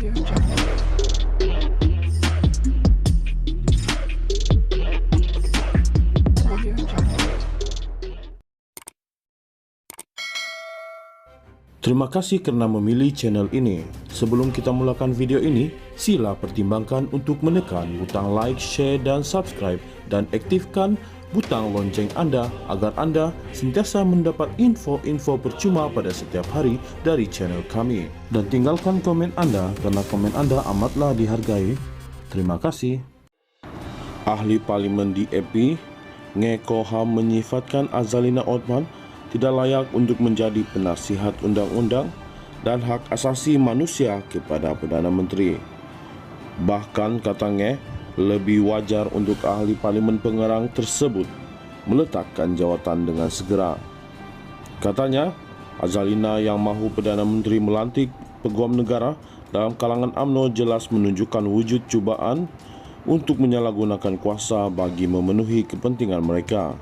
Terima kasih karena memilih channel ini. Sebelum kita mulakan video ini, sila pertimbangkan untuk menekan butang like, share, dan subscribe, dan aktifkan butang lonceng Anda agar Anda sentiasa mendapat info-info percuma pada setiap hari dari channel kami. Dan tinggalkan komen Anda karena komen Anda amatlah dihargai. Terima kasih. Ahli Parlimen DAP, Nge Koham menyifatkan Azalina Othman tidak layak untuk menjadi penasihat undang-undang dan hak asasi manusia kepada Perdana Menteri. Bahkan katanya, lebih wajar untuk ahli parlimen pengerang tersebut meletakkan jawatan dengan segera. Katanya, Azalina yang mahu Perdana Menteri melantik peguam negara dalam kalangan UMNO jelas menunjukkan wujud cubaan untuk menyalahgunakan kuasa bagi memenuhi kepentingan mereka.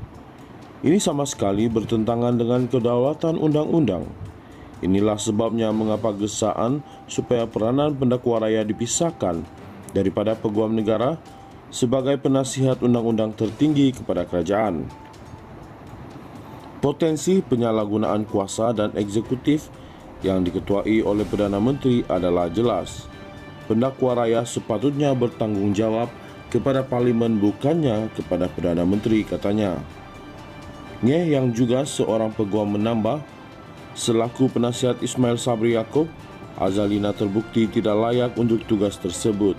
Ini sama sekali bertentangan dengan kedaulatan undang-undang. Inilah sebabnya mengapa gesaan supaya peranan pendakwa raya dipisahkan daripada peguam negara sebagai penasihat undang-undang tertinggi kepada kerajaan. Potensi penyalahgunaan kuasa dan eksekutif yang diketuai oleh Perdana Menteri adalah jelas. Pendakwa raya sepatutnya bertanggung jawab kepada parlimen bukannya kepada Perdana Menteri, katanya. Nge yang juga seorang peguam menambah, selaku penasihat Ismail Sabri Yaakob, Azalina terbukti tidak layak untuk tugas tersebut.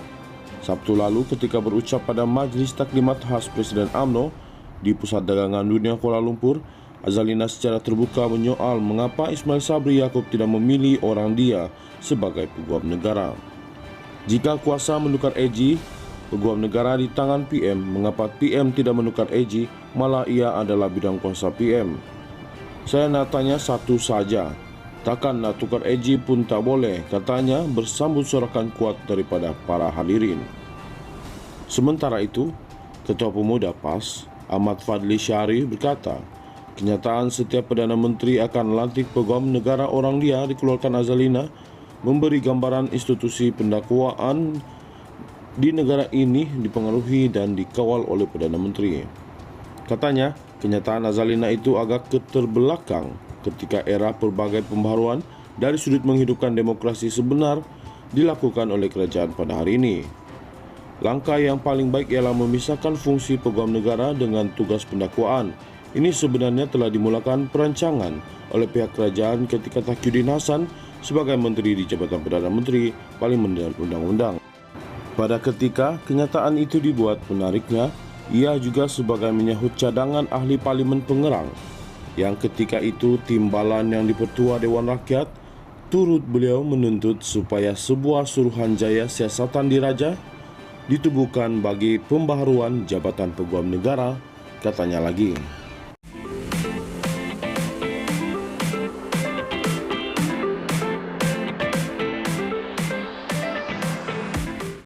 Sabtu lalu ketika berucap pada Majlis Taklimat Khas Presiden UMNO di Pusat Dagangan Dunia Kuala Lumpur, Azalina secara terbuka menyoal mengapa Ismail Sabri Yaakob tidak memilih orang dia sebagai peguam negara. Jika kuasa menukar AG, peguam negara di tangan PM, mengapa PM tidak menukar AG, malah ia adalah bidang kuasa PM? Saya nak tanya satu saja, takkan nak tukar AG pun tak boleh, katanya bersambut sorakan kuat daripada para hadirin. Sementara itu, Ketua Pemuda PAS, Ahmad Fadli Syari berkata, kenyataan setiap Perdana Menteri akan melantik peguam negara orang dia dikeluarkan Azalina memberi gambaran institusi pendakwaan di negara ini dipengaruhi dan dikawal oleh Perdana Menteri. Katanya, kenyataan Azalina itu agak keterbelakang ketika era pelbagai pembaharuan dari sudut menghidupkan demokrasi sebenar dilakukan oleh kerajaan pada hari ini. Langkah yang paling baik ialah memisahkan fungsi peguam negara dengan tugas pendakwaan. Ini sebenarnya telah dimulakan perancangan oleh pihak kerajaan ketika Taqiyuddin Hasan sebagai Menteri di Jabatan Perdana Menteri, Parlimen dan Undang-Undang. Pada ketika kenyataan itu dibuat, menariknya, ia juga sebagai menyahut cadangan ahli parlimen pengerang yang ketika itu timbalan yang dipertua Dewan Rakyat, turut beliau menuntut supaya sebuah suruhanjaya siasatan diraja ditubuhkan bagi pembaharuan jabatan peguam negara, katanya lagi.